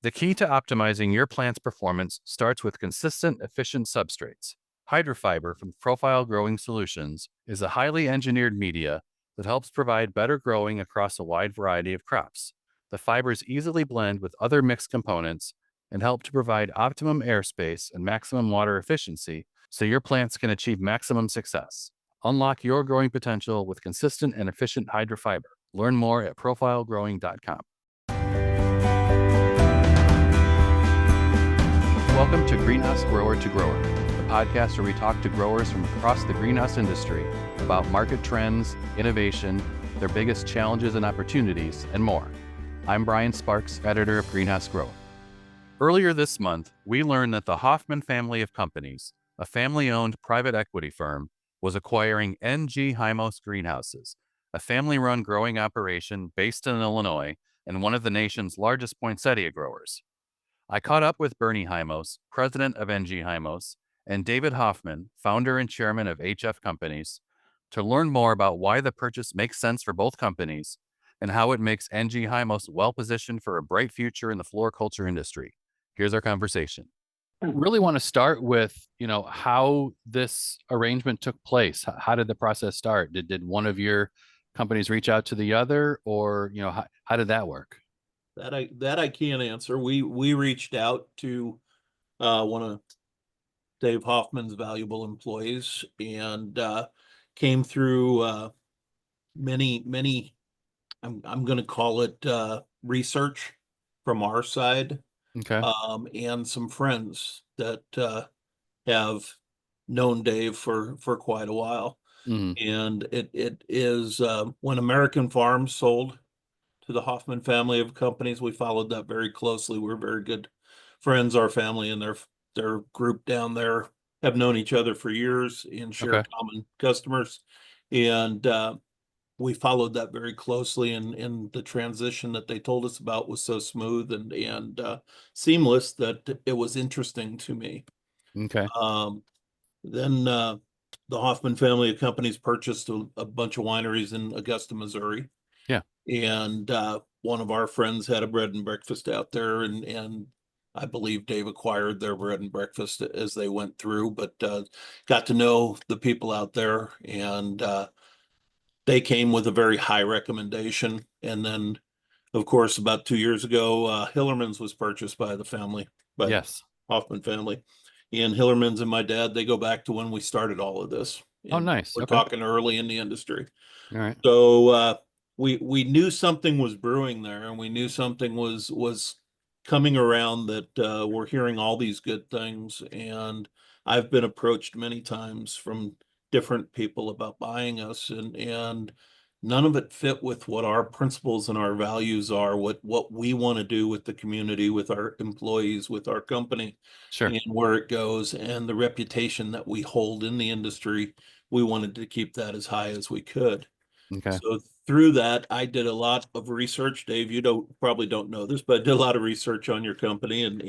The key to optimizing your plant's performance starts with consistent, efficient substrates. Hydrofiber from Profile Growing Solutions is a highly engineered media that helps provide better growing across a wide variety of crops. The fibers easily blend with other mixed components and help to provide optimum airspace and maximum water efficiency so your plants can achieve maximum success. Unlock your growing potential with consistent and efficient hydrofiber. Learn more at profilegrowing.com. Welcome to Greenhouse Grower to Grower, the podcast where we talk to growers from across the greenhouse industry about market trends, innovation, their biggest challenges and opportunities, and more. I'm Brian Sparks, editor of Greenhouse Grower. Earlier this month, we learned that the Hoffmann Family of Companies, a family-owned private equity firm, was acquiring Heimos Greenhouses, a family-run growing operation based in Illinois and one of the nation's largest poinsettia growers. I caught up with Bernie Heimos, president of Heimos, and David Hoffmann, founder and chairman of HF Companies, to learn more about why the purchase makes sense for both companies and how it makes Heimos well-positioned for a bright future in the floriculture industry. Here's our conversation. Really want to start with, how this arrangement took place. How did the process start? Did one of your companies reach out to the other, or, how did that work? That I can't answer. We reached out to one of Dave Hoffmann's valuable employees and came through many I'm going to call it research from our side, Okay. and some friends that have known Dave for quite a while. Mm-hmm. And it is when American Farms sold to the Hoffmann Family of Companies, we followed that very closely. We're very good friends. Our family and their group down there have known each other for years and share Okay. common customers. And we followed that very closely, and the transition that they told us about was so smooth and seamless that it was interesting to me. Okay. Then the Hoffmann Family of Companies purchased a bunch of wineries in Augusta, Missouri. Yeah. And one of our friends had a bread and breakfast out there, and I believe Dave acquired their bread and breakfast as they went through, but got to know the people out there, and they came with a very high recommendation. And then, of course, about 2 years ago, Hillerman's was purchased by the family, by the Yes. Hoffmann family. And Hillerman's and my dad, they go back to when we started all of this. Oh, And nice. we're Okay. talking early in the industry. All right. So we knew something was brewing there, and we knew something was coming around, that we're hearing all these good things. And I've been approached many times from different people about buying us, and none of it fit with what our principles and our values are, what we want to do with the community, with our employees, with our company, Sure. and where it goes, and the reputation that we hold in the industry. We wanted to keep that as high as we could. Okay. So through that, I did a lot of research. Dave, you probably don't know this, but I did a lot of research on your company, and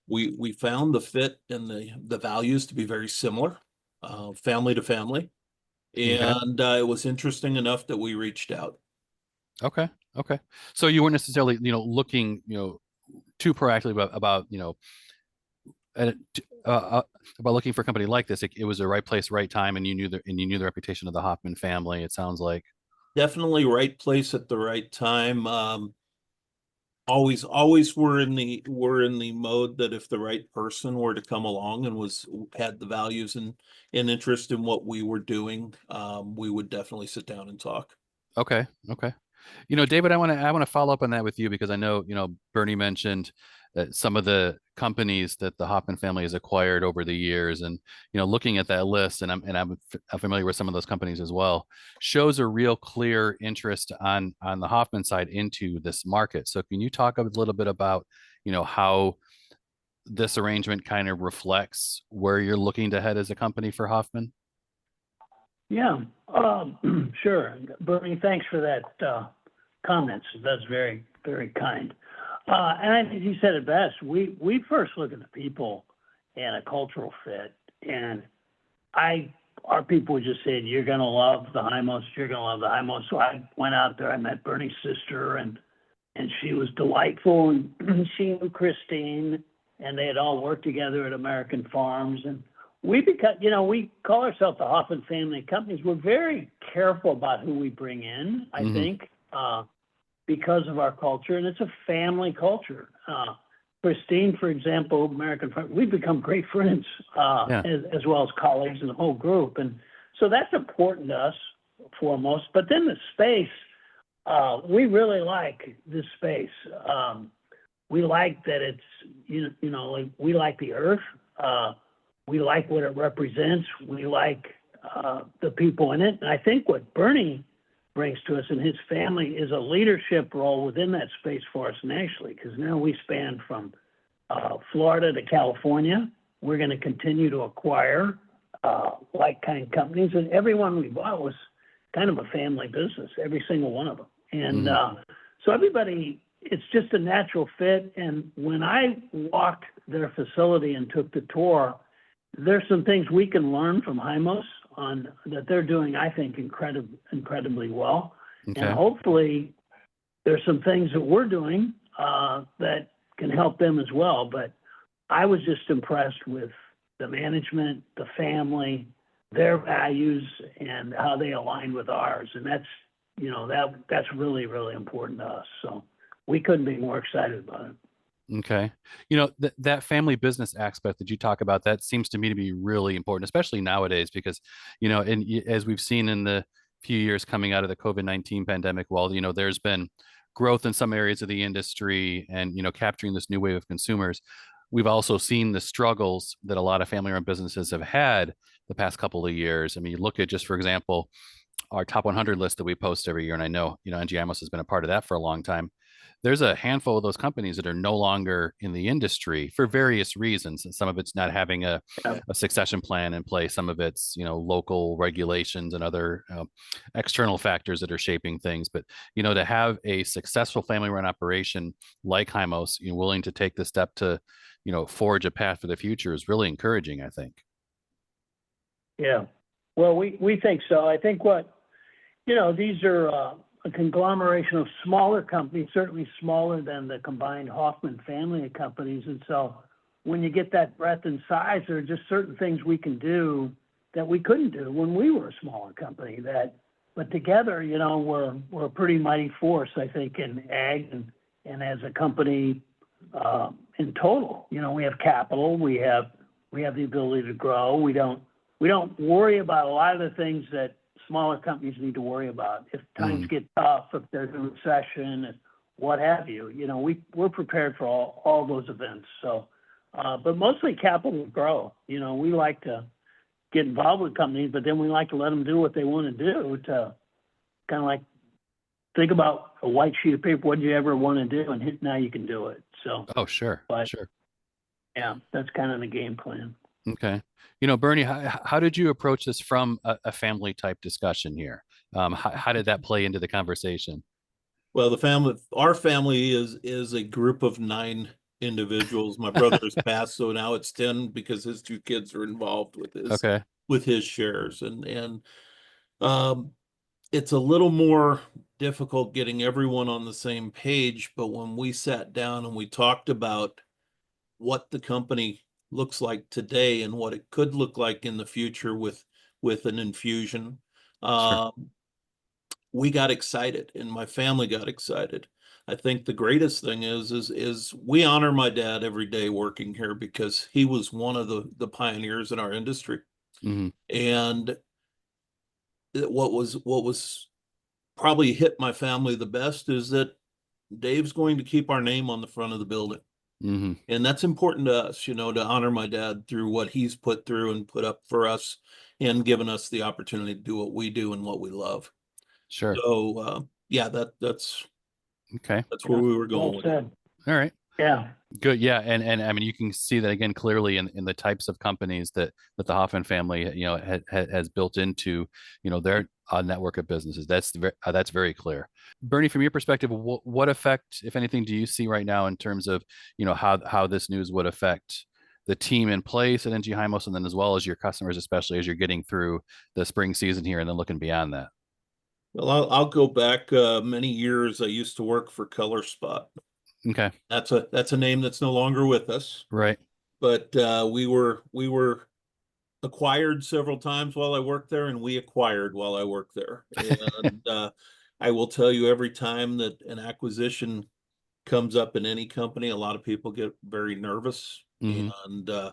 we found the fit and the values to be very similar, family to family. Okay. And it was interesting enough that we reached out. Okay. Okay. So you weren't necessarily, looking, too proactively about, uh, about looking for a company like this. It was the right place, right time, and you knew the reputation of the Hoffmann family. It sounds like. Definitely right place at the right time. Always we're in the mode that if the right person were to come along and had the values and interest in what we were doing, we would definitely sit down and talk. Okay. Okay. David, I want to follow up on that with you, because I know, Bernie mentioned that some of the companies that the Hoffmann family has acquired over the years, and, looking at that list, and I'm familiar with some of those companies as well, shows a real clear interest on the Hoffmann side into this market. So can you talk a little bit about, how this arrangement kind of reflects where you're looking to head as a company for Hoffmann? Yeah, sure. Bernie, thanks for that comments. That's very, very kind. And I think you said it best. We first look at the people and a cultural fit. And our people just said, you're going to love the Heimos, you're going to love the Heimos. So I went out there, I met Bernie's sister, and and she was delightful, and she knew Christine, and they had all worked together at American Farms. And we call ourselves the Hoffmann Family of Companies. We're very careful about who we bring in, I think, because of our culture, and it's a family culture. Christine, for example, American Farms, we've become great friends, as well as colleagues in the whole group. And so that's important to us foremost. But then the space, we really like this space. We like that it's, like we like the earth. We like what it represents. We like the people in it. And I think what Bernie brings to us and his family is a leadership role within that space for us nationally, because now we span from Florida to California. We're going to continue to acquire like-kind companies, and everyone we bought was kind of a family business, every single one of them. And so everybody, it's just a natural fit. And when I walked their facility and took the tour, there's some things we can learn from Heimos on that they're doing, I think, incredibly well. Okay. And hopefully there's some things that we're doing that can help them as well. But I was just impressed with the management, the family, their values, and how they align with ours. And that's, that's really, really important to us. So we couldn't be more excited about it. Okay. That family business aspect that you talk about, that seems to me to be really important, especially nowadays, because, as we've seen in the few years coming out of the COVID-19 pandemic, while, there's been growth in some areas of the industry and, capturing this new wave of consumers, we've also seen the struggles that a lot of family-run businesses have had the past couple of years. I mean, you look at just, for example, our top 100 list that we post every year, and I know, NG Heimos has been a part of that for a long time. There's a handful of those companies that are no longer in the industry for various reasons. And some of it's not having a succession plan in place. Some of it's, local regulations and other external factors that are shaping things. But, to have a successful family-run operation like Heimos, willing to take the step to, forge a path for the future is really encouraging, I think. Yeah. Well, we think so. I think these are a conglomeration of smaller companies, certainly smaller than the combined Hoffmann family of companies. And so when you get that breadth and size, there are just certain things we can do that we couldn't do when we were a smaller company. But together, we're a pretty mighty force, I think, in ag and as a company in total. We have capital, we have the ability to grow. We don't worry about a lot of the things that smaller companies need to worry about. If times get tough, if there's a recession, what have you, we're prepared for all those events. So, but mostly capital grow. We like to get involved with companies, but then we like to let them do what they want to do, to kind of like think about a white sheet of paper. What do you ever want to do? And now you can do it. So. Oh, sure. But, sure. Yeah, that's kind of the game plan. Okay. Bernie, how did you approach this from a family type discussion here? How did that play into the conversation? Well, our family is a group of 9 individuals. My brother has passed, so now it's 10 because his 2 kids are involved with his shares. And it's a little more difficult getting everyone on the same page. But when we sat down and we talked about what the company looks like today and what it could look like in the future with an infusion, Sure. we got excited, and my family got excited. I think the greatest thing is we honor my dad every day working here, because he was one of the pioneers in our industry. Mm-hmm. And what was probably hit my family the best is that Dave's going to keep our name on the front of the building. Mm-hmm. And that's important to us, to honor my dad through what he's put through and put up for us, and given us the opportunity to do what we do and what we love. Sure. So, that's Okay. That's where we were going with it. All right. Yeah. Good. Yeah. And I mean, you can see that again clearly in the types of companies that the Hoffmann family, has built into, their network of businesses. That's very clear. Bernie, from your perspective, what effect, if anything, do you see right now in terms of, how this news would affect the team in place at NG Heimos, and then as well as your customers, especially as you're getting through the spring season here and then looking beyond that? Well, I'll go back many years. I used to work for Color Spot. Okay. That's a name that's no longer with us, Right. but we were acquired several times while I worked there, and we acquired while I worked there. And I will tell you, every time that an acquisition comes up in any company, a lot of people get very nervous. Hmm. And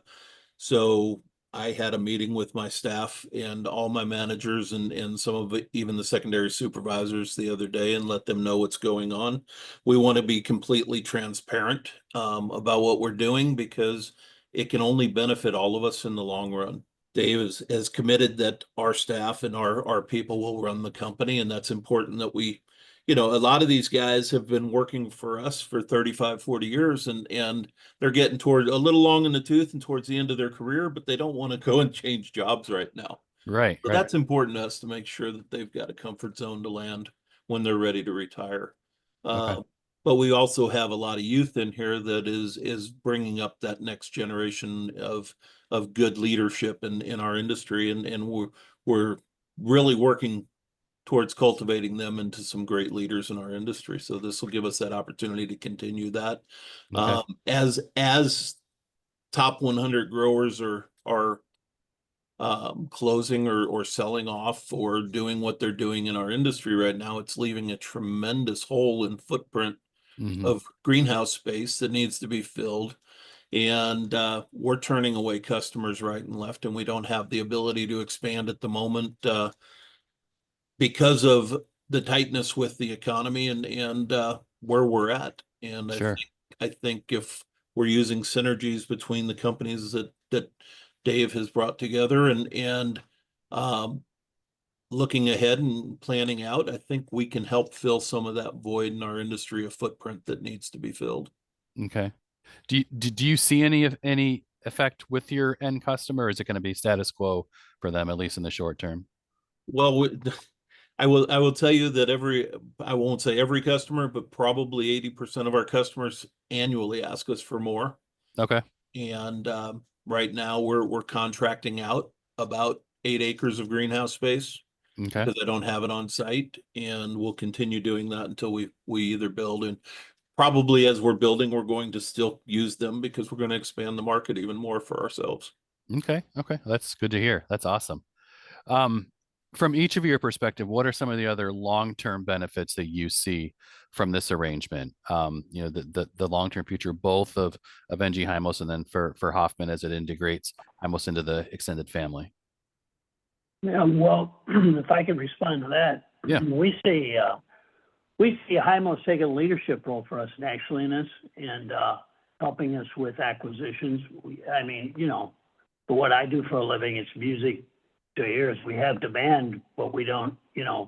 so I had a meeting with my staff and all my managers and some of it, even the secondary supervisors the other day, and let them know what's going on. We want to be completely transparent about what we're doing, because it can only benefit all of us in the long run. Dave has committed that our staff and our people will run the company, and that's important that we, a lot of these guys have been working for us for 35, 40 years, and they're getting toward a little long in the tooth and towards the end of their career, but they don't want to go and change jobs right now. Right. So Right. that's important to us, to make sure that they've got a comfort zone to land when they're ready to retire. Okay. But we also have a lot of youth in here that is bringing up that next generation of good leadership in our industry, and we're really working towards cultivating them into some great leaders in our industry. So this will give us that opportunity to continue that. Okay. As top 100 growers are closing or selling off or doing what they're doing in our industry right now, it's leaving a tremendous hole in footprint Hmm. of greenhouse space that needs to be filled. And we're turning away customers right and left, and we don't have the ability to expand at the moment because of the tightness with the economy and where we're at. And Sure. I think if we're using synergies between the companies that Dave has brought together and um, looking ahead and planning out, I think we can help fill some of that void in our industry, a footprint that needs to be filled. Okay. Do you see any effect with your end customer, or is it going to be status quo for them, at least in the short term? Well, I will tell you that I won't say every customer, but probably 80% of our customers annually ask us for more. Okay. And right now we're contracting out about 8 acres of greenhouse space, Okay. because I don't have it on site, and we'll continue doing that until we either build, and probably as we're building, we're going to still use them because we're going to expand the market even more for ourselves. Okay. Okay. That's good to hear. That's awesome. Um, from each of your perspective, what are some of the other long-term benefits that you see from this arrangement? The long-term future, both of NG Heimos and then for Hoffman as it integrates Heimos into the extended family. Yeah, well, if I can respond to that, Yeah. we see Heimos take a leadership role for us actually in this, and helping us with acquisitions. I mean, for what I do for a living, it's music to ears. We have demand, but we don't,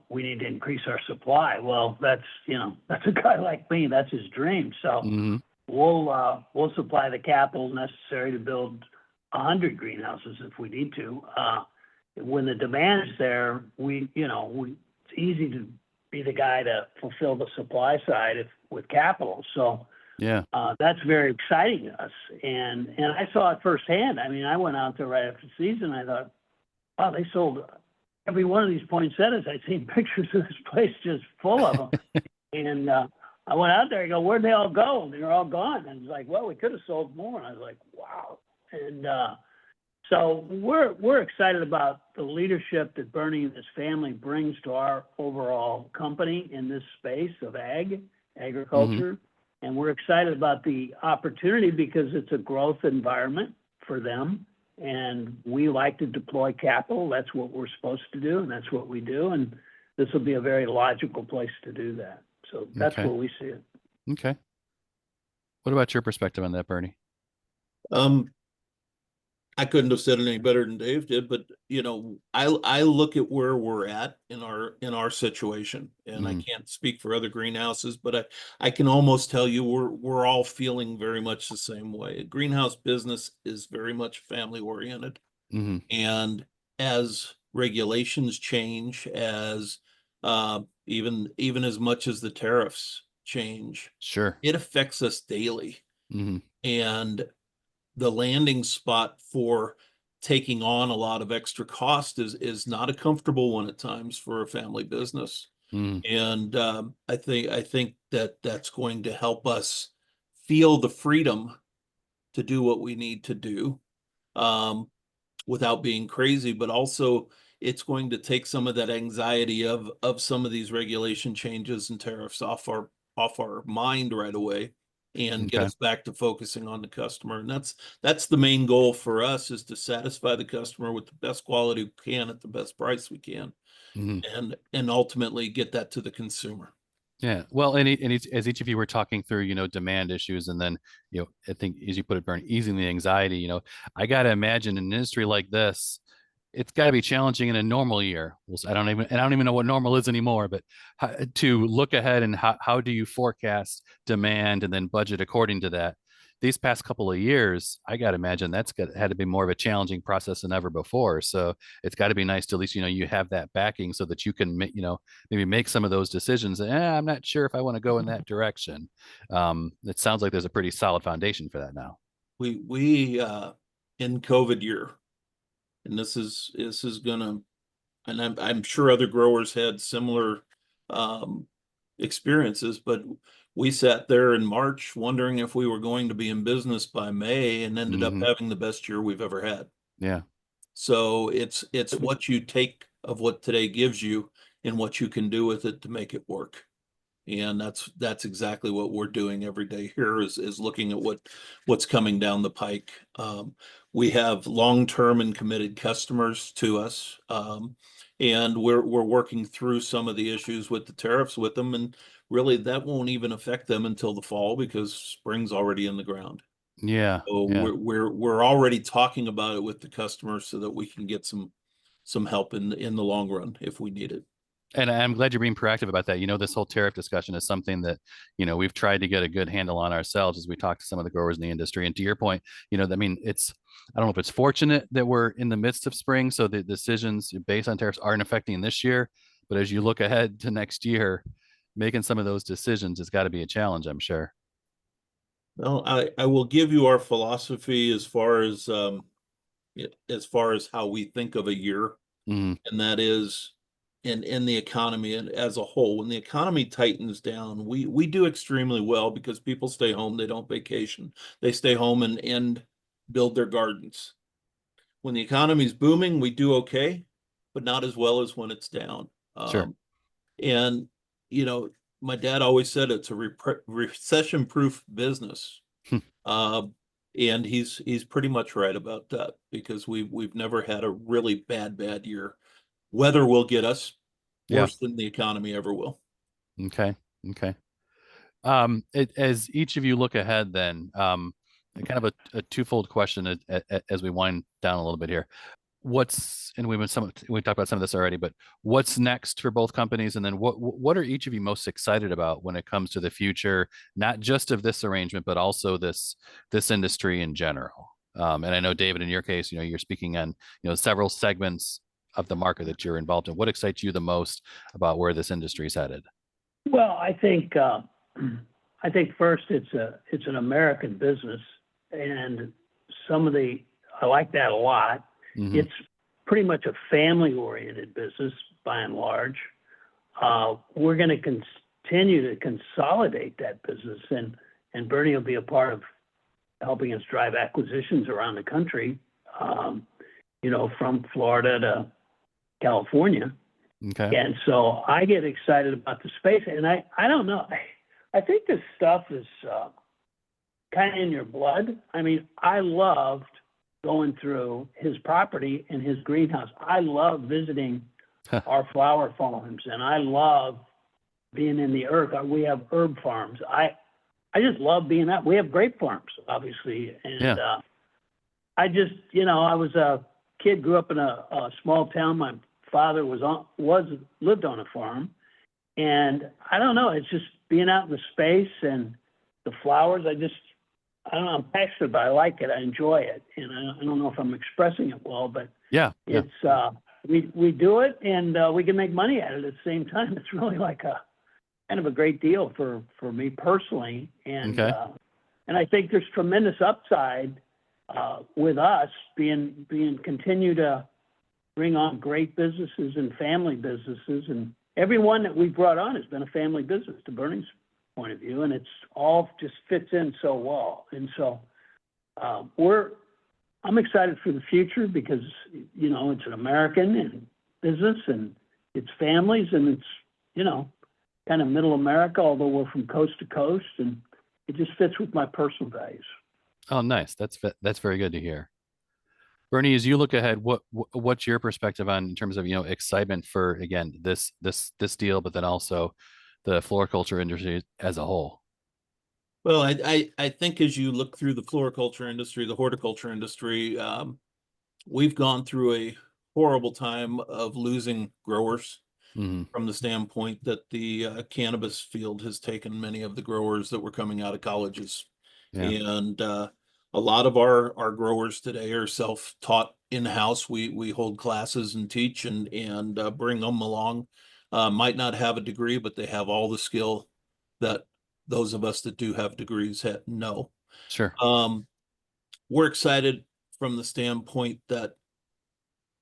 we need to increase our supply. Well, that's a guy like me, that's his dream. So Hmm. we'll supply the capital necessary to build 100 greenhouses if we need to. When the demand's there, it's easy to be the guy to fulfill the supply side with capital. So Yeah. that's very exciting to us. And I saw it firsthand. I mean, I went out there right after the season. I thought, wow, they sold every one of these poinsettias. I'd seen pictures of this place just full of them. And I went out there, I go, where'd they all go? And they were all gone. And it's like, well, we could have sold more. And I was like, wow. And so we're excited about the leadership that Bernie and his family brings to our overall company in this space of Hmm. agriculture. And we're excited about the opportunity because it's a growth environment for them. And we like to deploy capital. That's what we're supposed to do, and that's what we do. And this will be a very logical place to do that. So that's Okay. where we see it. Okay. What about your perspective on that, Bernie? Um, I couldn't have said it any better than Dave did, but I look at where we're at in our situation, and I Hmm. can't speak for other greenhouses, but I can almost tell you we're all feeling very much the same way. Greenhouse business is very much family oriented, Hmm. and as regulations change, as even as much as the tariffs change, Sure. it affects us daily, Hmm. and the landing spot for taking on a lot of extra cost is not a comfortable one at times for a family business. Mm. And I think that that's going to help us feel the freedom to do what we need to do, um, without being crazy, but also it's going to take some of that anxiety of some of these regulation changes and tariffs off our mind right away, and get Okay. us back to focusing on the customer. And that's the main goal for us, is to satisfy the customer with the best quality we can at the best price we can, Mhm. and ultimately get that to the consumer. Yeah. Well, as each of you were talking through, demand issues, and then, I think, as you put it, Bernie, easing the anxiety, I got to imagine an industry like this, it's got to be challenging in a normal year. Well, I don't even know what normal is anymore, but to look ahead, and how do you forecast demand and then budget according to that? These past couple of years, I got to imagine had to be more of a challenging process than ever before. So it's got to be nice to, at least, you have that backing so that you can, maybe make some of those decisions. I'm not sure if I want to go in that direction. It sounds like there's a pretty solid foundation for that now. We in COVID year, and this is gonna, and I'm sure other growers had similar um experiences, but we sat there in March wondering if we were going to be in business by May, and ended up Hmm. having the best year we've ever had. Yeah. So it's what you take of what today gives you, and what you can do with it to make it work. And that's exactly what we're doing every day here, is looking at what's coming down the pike. We have long-term and committed customers to us. And we're working through some of the issues with the tariffs with them, and really that won't even affect them until the fall, because spring's already in the ground. Yeah. So Yeah. we're already talking about it with the customers, so that we can get some help in the long run if we need it. And I'm glad you're being proactive about that. This whole tariff discussion is something that, we've tried to get a good handle on ourselves as we talk to some of the growers in the industry. And to your point, I mean, I don't know if it's fortunate that we're in the midst of spring, so the decisions based on tariffs aren't affecting this year. But as you look ahead to next year, making some of those decisions has got to be a challenge, I'm sure. Well, I will give you our philosophy as far as how we think of a year, Mm. and that is in the economy and as a whole. When the economy tightens down, we do extremely well, because people stay home, they don't vacation, they stay home and build their gardens. When the economy's booming, we do okay, but not as well as when it's down. Sure. And you know, my dad always said it's a recession-proof business. Uh, and he's pretty much right about that, because we've never had a really bad year. Weather will get us Yeah. worse than the economy ever will. Okay. Okay. As each of you look ahead, then, kind of a twofold question as we wind down a little bit here. And we talked about some of this already, but what's next for both companies, and then what are each of you most excited about when it comes to the future, not just of this arrangement, but also this industry in general? And I know, David, in your case, you're speaking on several segments of the market that you're involved in. What excites you the most about where this industry is headed? Well, I think first it's an American business, and I like that a lot. Mm-hmm. It's pretty much a family-oriented business by and large. We're going to continue to consolidate that business, and Bernie will be a part of helping us drive acquisitions around the country, from Florida to California. Okay. And so I get excited about the space, and I don't know. I think this stuff is kind of in your blood. I mean, I loved going through his property and his greenhouse. I love visiting our flower farms, and I love being in the herb. We have herb farms. I just love being out. We have grape farms, obviously, and Yeah. I just, I was a kid, grew up in a small town. My father lived on a farm, and I don't know. It's just being out in the space and the flowers. I don't know. I'm passionate about it. I like it. I enjoy it, and I don't know if I'm expressing it well, but Yeah. Yeah. it's we do it, and we can make money at it at the same time. It's really like a kind of a great deal for me personally, and Okay. and I think there's tremendous upside with us being continue to bring on great businesses and family businesses, and everyone that we've brought on has been a family business to Bernie's point of view, and it's all just fits in so well. And so I'm excited for the future because, you know, it's an American and business and it's families and it's, you know, kind of middle America, although we're from coast to coast, and it just fits with my personal values. Oh, nice. That's very good to hear. Bernie, as you look ahead, what's your perspective on in terms of, you know, excitement for, again, this deal, but then also the floriculture industry as a whole? Well, I think as you look through the floriculture industry, the horticulture industry, we've gone through a horrible time of losing growers from the standpoint that the cannabis field has taken many of the growers that were coming out of colleges. Yeah. And a lot of our growers today are self-taught in-house. We hold classes and teach and bring them along. Might not have a degree, but they have all the skill that those of us that do have degrees know. Sure. We're excited from the standpoint that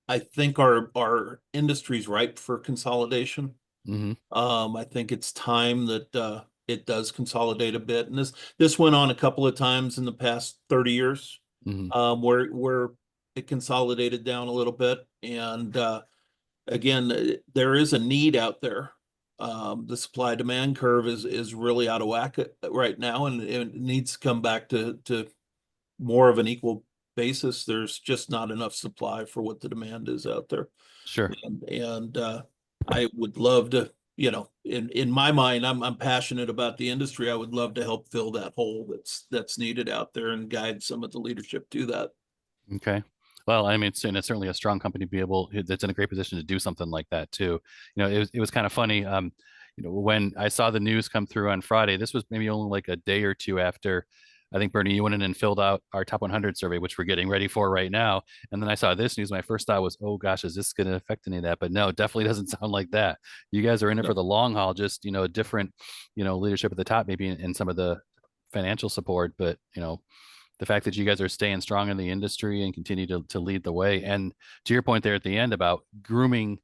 I think our industry's ripe for consolidation. I think it's time that it does consolidate a bit, and this went on a couple of times in the past 30 years, where it consolidated down a little bit. And again, there is a need out there. The supply demand curve is really out of whack right now, and it needs to come back to more of an equal basis. There's just not enough supply for what the demand is out there. Sure. And I would love to, you know, in my mind, I'm passionate about the industry. I would love to help fill that hole that's needed out there and guide some of the leadership to that. Okay. Well, I mean, it's certainly a strong company to be able, that's in a great position to do something like that too. You know, it was kind of funny. You know, when I saw the news come through on Friday, this was maybe only like a day or two after, I think, Bernie, you went in and filled out our top 100 survey, which we're getting ready for right now. And then I saw this news. My first thought was, oh gosh, is this going to affect any of that? But no, it definitely doesn't sound like that. You guys are in it for the long haul, just, you know, different, you know, leadership at the top, maybe in some of the financial support, but, you know, the fact that you guys are staying strong in the industry and continue to lead the way. And to your point there at the end about grooming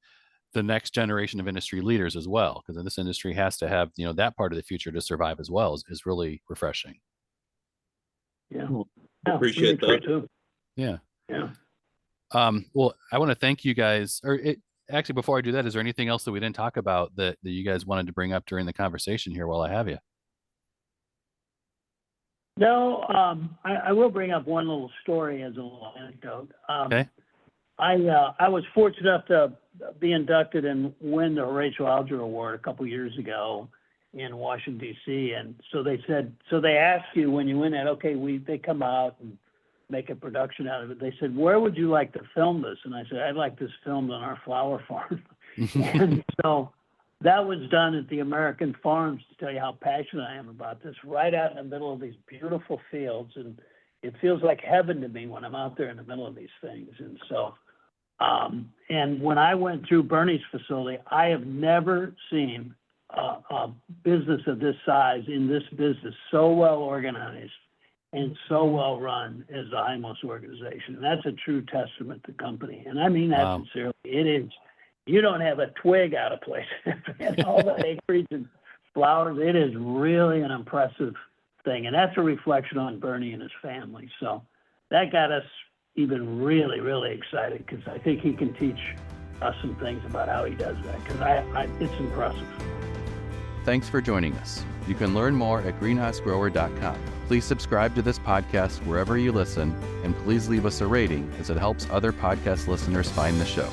the next generation of industry leaders as well, because this industry has to have, you know, that part of the future to survive as well is really refreshing. Yeah. Appreciate that too. Yeah. Yeah. Well, I want to thank you guys. Actually, before I do that, is there anything else that we didn't talk about that you guys wanted to bring up during the conversation here while I have you? No, I will bring up one little story as a little anecdote. Okay. I was fortunate enough to be inducted and win the Horatio Alger Award a couple years ago in Washington, D.C. And so they ask you when you win that, okay, they come out and make a production out of it. They said, where would you like to film this? And I said, I'd like this filmed on our flower farm. And so that was done at the American Farms, to tell you how passionate I am about this, right out in the middle of these beautiful fields. And it feels like heaven to me when I'm out there in the middle of these things. And so, and when I went through Bernie's facility, I have never seen a business of this size in this business so well organized and so well run as the Heimos organization. And that's a true testament to the company. And I mean that sincerely. It is. You don't have a twig out of place. And all the acreage and flowers, it is really an impressive thing. And that's a reflection on Bernie and his family. So that got us even really, really excited, because I think he can teach us some things about how he does that, because it's impressive. Thanks for joining us. You can learn more at greenhousegrower.com. Please subscribe to this podcast wherever you listen, and please leave us a rating, as it helps other podcast listeners find the show.